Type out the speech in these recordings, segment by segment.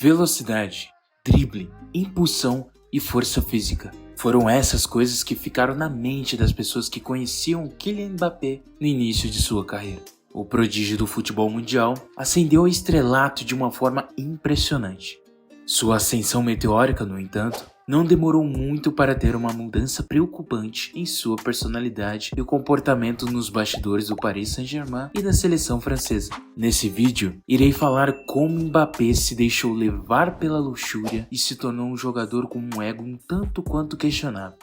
Velocidade, drible, impulsão e força física. Foram essas coisas que ficaram na mente das pessoas que conheciam Kylian Mbappé no início de sua carreira. O prodígio do futebol mundial ascendeu ao estrelato de uma forma impressionante. Sua ascensão meteórica, no entanto, não demorou muito para ter uma mudança preocupante em sua personalidade e o comportamento nos bastidores do Paris Saint-Germain e da seleção francesa. Nesse vídeo, irei falar como Mbappé se deixou levar pela luxúria e se tornou um jogador com um ego um tanto quanto questionável.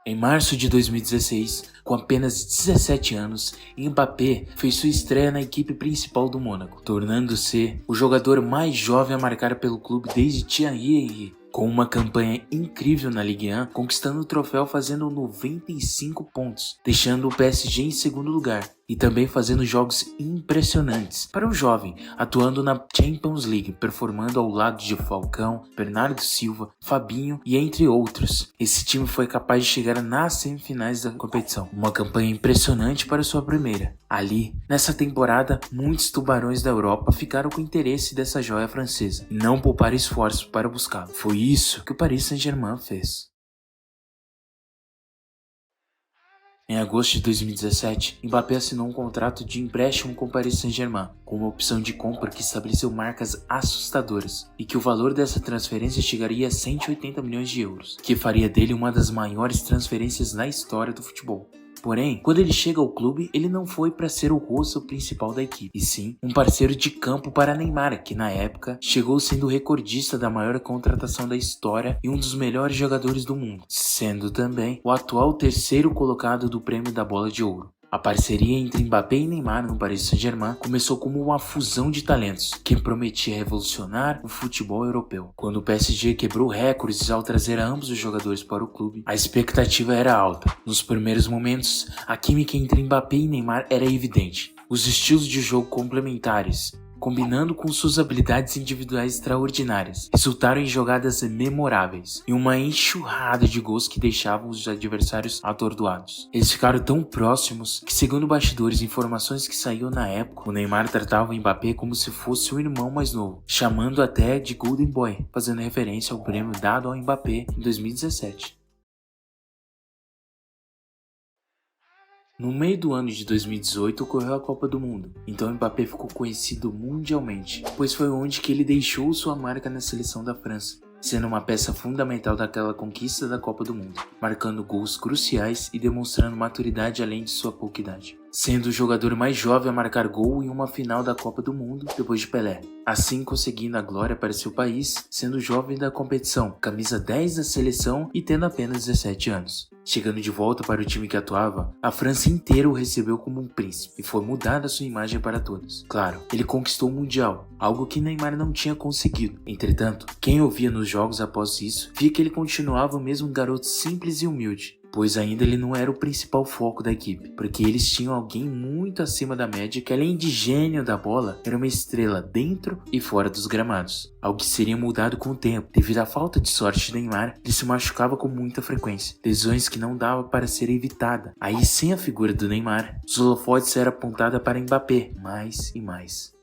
Em março de 2016, com apenas 17 anos, Mbappé fez sua estreia na equipe principal do Mônaco, tornando-se o jogador mais jovem a marcar pelo clube desde Thierry Henry. Com uma campanha incrível na Ligue 1, conquistando o troféu fazendo 95 pontos, deixando o PSG em segundo lugar, e também fazendo jogos impressionantes para um jovem, atuando na Champions League, performando ao lado de Falcão, Bernardo Silva, Fabinho e entre outros. Esse time foi capaz de chegar nas semifinais da competição, uma campanha impressionante para sua primeira. Ali, nessa temporada, muitos tubarões da Europa ficaram com interesse dessa joia francesa e não pouparam esforços para buscá-lo. Foi isso que o Paris Saint-Germain fez. Em agosto de 2017, Mbappé assinou um contrato de empréstimo com o Paris Saint-Germain, com uma opção de compra que estabeleceu marcas assustadoras e que o valor dessa transferência chegaria a 180 milhões de euros, que faria dele uma das maiores transferências na história do futebol. Porém, quando ele chega ao clube, ele não foi para ser o rosto principal da equipe, e sim um parceiro de campo para Neymar, que na época chegou sendo o recordista da maior contratação da história e um dos melhores jogadores do mundo, sendo também o atual terceiro colocado do prêmio da Bola de Ouro. A parceria entre Mbappé e Neymar no Paris Saint-Germain começou como uma fusão de talentos que prometia revolucionar o futebol europeu. Quando o PSG quebrou recordes ao trazer ambos os jogadores para o clube, a expectativa era alta. Nos primeiros momentos, a química entre Mbappé e Neymar era evidente. Os estilos de jogo complementares, combinando com suas habilidades individuais extraordinárias, resultaram em jogadas memoráveis e uma enxurrada de gols que deixavam os adversários atordoados. Eles ficaram tão próximos que, segundo bastidores e informações que saíram na época, o Neymar tratava o Mbappé como se fosse o irmão mais novo, chamando até de Golden Boy, fazendo referência ao prêmio dado ao Mbappé em 2017. No meio do ano de 2018 ocorreu a Copa do Mundo, então Mbappé ficou conhecido mundialmente, pois foi onde que ele deixou sua marca na seleção da França, sendo uma peça fundamental daquela conquista da Copa do Mundo, marcando gols cruciais e demonstrando maturidade além de sua pouca idade, sendo o jogador mais jovem a marcar gol em uma final da Copa do Mundo depois de Pelé, assim conseguindo a glória para seu país, sendo jovem da competição, camisa 10 da seleção e tendo apenas 17 anos. Chegando de volta para o time que atuava, a França inteira o recebeu como um príncipe e foi mudada sua imagem para todos. Claro, ele conquistou o Mundial, algo que Neymar não tinha conseguido. Entretanto, quem o via nos jogos após isso, via que ele continuava o mesmo garoto simples e humilde, pois ainda ele não era o principal foco da equipe, porque eles tinham alguém muito acima da média que, além de gênio da bola, era uma estrela dentro e fora dos gramados, algo que seria mudado com o tempo. Devido à falta de sorte de Neymar, ele se machucava com muita frequência, lesões que não dava para ser evitada. Aí, sem a figura do Neymar, os holofotes eram apontados para Mbappé, mais e mais.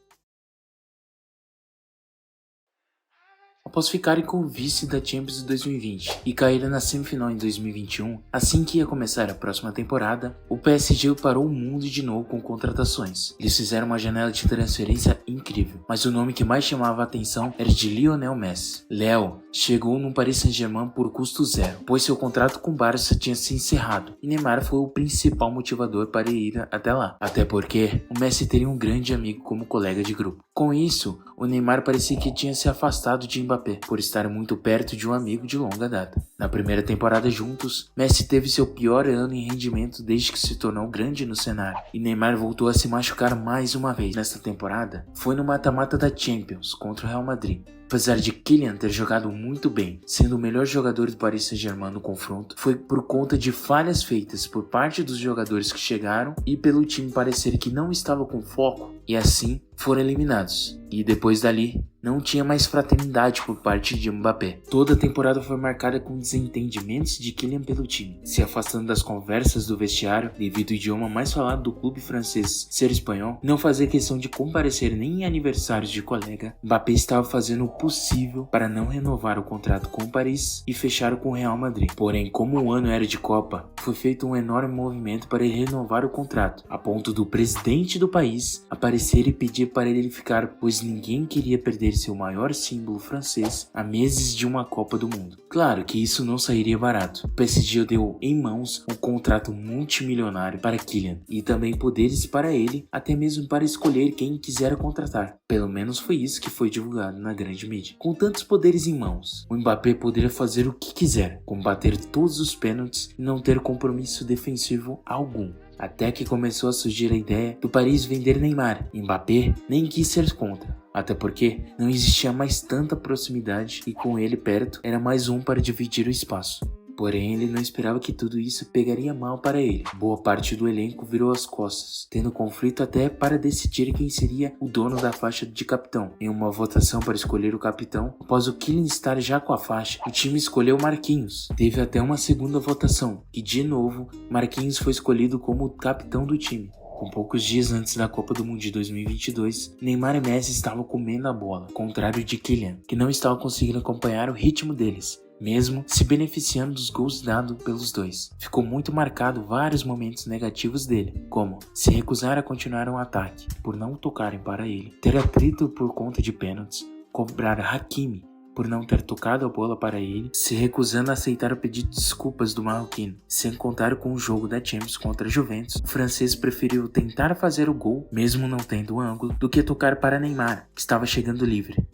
Após ficarem com o vice da Champions de 2020 e caírem na semifinal em 2021, assim que ia começar a próxima temporada, o PSG parou o mundo de novo com contratações. Eles fizeram uma janela de transferência incrível, mas o nome que mais chamava a atenção era de Lionel Messi. Léo chegou no Paris Saint-Germain por custo zero, pois seu contrato com o Barça tinha se encerrado, e Neymar foi o principal motivador para ir até lá, até porque o Messi teria um grande amigo como colega de grupo. Com isso, o Neymar parecia que tinha se afastado de Mbappé, por estar muito perto de um amigo de longa data. Na primeira temporada juntos, Messi teve seu pior ano em rendimento desde que se tornou grande no cenário, e Neymar voltou a se machucar mais uma vez. Nesta temporada, foi no mata-mata da Champions contra o Real Madrid. Apesar de Kylian ter jogado muito bem, sendo o melhor jogador do Paris Saint-Germain no confronto, foi por conta de falhas feitas por parte dos jogadores que chegaram e pelo time parecer que não estava com foco e assim foram eliminados. E depois dali, não tinha mais fraternidade por parte de Mbappé. Toda a temporada foi marcada com desentendimentos de Kylian pelo time, se afastando das conversas do vestiário devido ao idioma mais falado do clube francês ser espanhol, não fazer questão de comparecer nem em aniversários de colega. Mbappé estava fazendo o possível para não renovar o contrato com o Paris e fechar com o Real Madrid. Porém, como o ano era de Copa, foi feito um enorme movimento para ele renovar o contrato, a ponto do presidente do país aparecer e pedir para ele ficar, pois ninguém queria perder seu maior símbolo francês a meses de uma Copa do Mundo. Claro que isso não sairia barato. O PSG deu em mãos um contrato multimilionário para Kylian e também poderes para ele, até mesmo para escolher quem quisera contratar. Pelo menos foi isso que foi divulgado na grande mídia. Com tantos poderes em mãos, o Mbappé poderia fazer o que quiser, combater todos os pênaltis e não ter compromisso defensivo algum. Até que começou a surgir a ideia do Paris vender Neymar. Mbappé nem quis ser contra, até porque não existia mais tanta proximidade e com ele perto era mais um para dividir o espaço. Porém, ele não esperava que tudo isso pegaria mal para ele. Boa parte do elenco virou as costas, tendo conflito até para decidir quem seria o dono da faixa de capitão. Em uma votação para escolher o capitão, após o Kylian estar já com a faixa, o time escolheu Marquinhos. Teve até uma segunda votação, e de novo, Marquinhos foi escolhido como o capitão do time. Com poucos dias antes da Copa do Mundo de 2022, Neymar e Messi estavam comendo a bola, ao contrário de Kylian, que não estava conseguindo acompanhar o ritmo deles, mesmo se beneficiando dos gols dados pelos dois. Ficou muito marcado vários momentos negativos dele, como se recusar a continuar um ataque por não tocarem para ele, ter atrito por conta de pênaltis, cobrar Hakimi por não ter tocado a bola para ele, se recusando a aceitar o pedido de desculpas do marroquino. Sem contar com o jogo da Champions contra a Juventus, o francês preferiu tentar fazer o gol, mesmo não tendo o ângulo, do que tocar para Neymar, que estava chegando livre.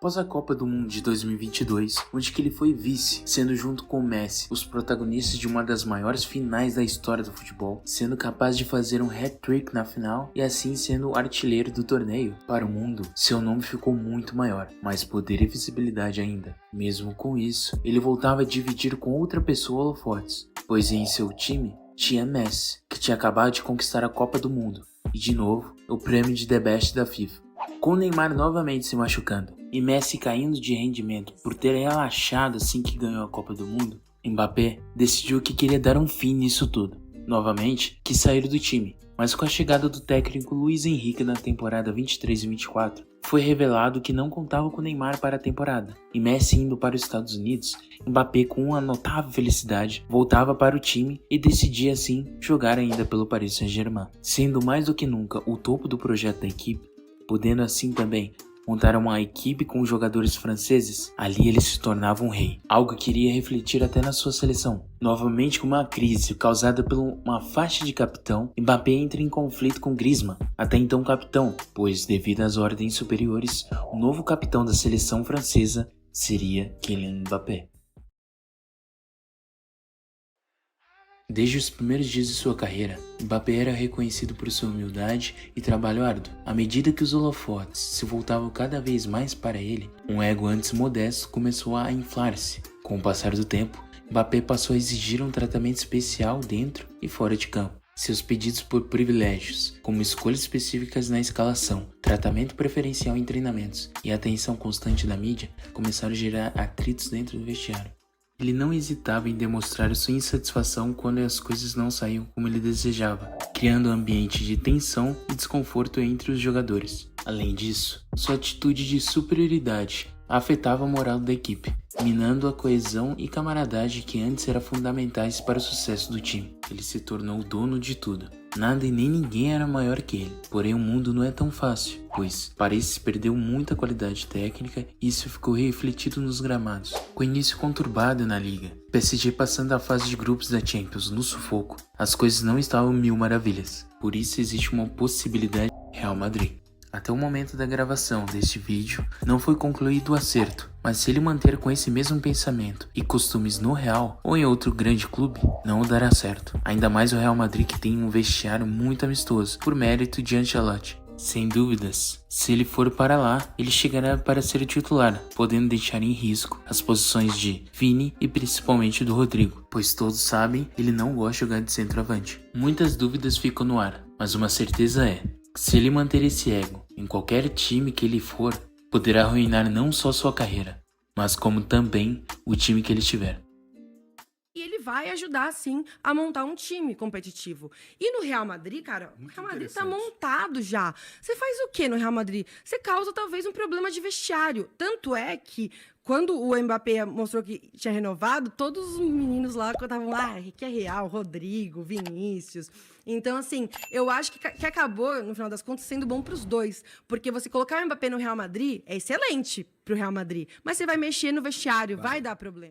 Após a Copa do Mundo de 2022, onde que ele foi vice, sendo junto com o Messi os protagonistas de uma das maiores finais da história do futebol, sendo capaz de fazer um hat-trick na final e assim sendo o artilheiro do torneio. Para o mundo, seu nome ficou muito maior, mais poder e visibilidade ainda. Mesmo com isso, ele voltava a dividir com outra pessoa holofotes, pois em seu time tinha Messi, que tinha acabado de conquistar a Copa do Mundo, e de novo, o prêmio de The Best da FIFA. Com Neymar novamente se machucando e Messi caindo de rendimento por ter relaxado assim que ganhou a Copa do Mundo, Mbappé decidiu que queria dar um fim nisso tudo. Novamente, quis sair do time, mas com a chegada do técnico Luis Henrique na temporada 23 e 24, foi revelado que não contava com Neymar para a temporada. E Messi indo para os Estados Unidos, Mbappé com uma notável felicidade voltava para o time e decidia assim jogar ainda pelo Paris Saint-Germain, sendo mais do que nunca o topo do projeto da equipe, podendo assim também montar uma equipe com jogadores franceses. Ali ele se tornava um rei, algo que iria refletir até na sua seleção. Novamente com uma crise causada por uma faixa de capitão, Mbappé entra em conflito com Griezmann, até então capitão, pois devido às ordens superiores, o novo capitão da seleção francesa seria Kylian Mbappé. Desde os primeiros dias de sua carreira, Mbappé era reconhecido por sua humildade e trabalho árduo. À medida que os holofotes se voltavam cada vez mais para ele, um ego antes modesto começou a inflar-se. Com o passar do tempo, Mbappé passou a exigir um tratamento especial dentro e fora de campo. Seus pedidos por privilégios, como escolhas específicas na escalação, tratamento preferencial em treinamentos e atenção constante da mídia, começaram a gerar atritos dentro do vestiário. Ele não hesitava em demonstrar sua insatisfação quando as coisas não saíam como ele desejava, criando um ambiente de tensão e desconforto entre os jogadores. Além disso, sua atitude de superioridade afetava a moral da equipe, minando a coesão e camaradagem que antes eram fundamentais para o sucesso do time. Ele se tornou o dono de tudo. Nada e nem ninguém era maior que ele. Porém, o mundo não é tão fácil, pois Paris perdeu muita qualidade técnica e isso ficou refletido nos gramados. Com o início conturbado na liga, PSG passando a fase de grupos da Champions no sufoco, as coisas não estavam mil maravilhas. Por isso existe uma possibilidade Real Madrid. Até o momento da gravação deste vídeo, não foi concluído o acerto, mas se ele manter com esse mesmo pensamento e costumes no Real ou em outro grande clube, não dará certo. Ainda mais o Real Madrid, que tem um vestiário muito amistoso, por mérito de Ancelotti. Sem dúvidas, se ele for para lá, ele chegará para ser titular, podendo deixar em risco as posições de Vini e principalmente do Rodrigo, pois todos sabem ele não gosta de jogar de centroavante. Muitas dúvidas ficam no ar, mas uma certeza é que se ele manter esse ego em qualquer time que ele for, poderá arruinar não só sua carreira, mas como também o time que ele estiver. E ele vai ajudar, sim, a montar um time competitivo. E no Real Madrid, cara, o Real Madrid tá montado já. Você faz o quê no Real Madrid? Você causa, talvez, um problema de vestiário. Tanto é que, quando o Mbappé mostrou que tinha renovado, todos os meninos lá estavam lá, que é Real, Rodrigo, Vinícius. Então, assim, eu acho que acabou, no final das contas, sendo bom pros dois. Porque você colocar o Mbappé no Real Madrid é excelente pro Real Madrid. Mas você vai mexer no vestiário, vai dar problema.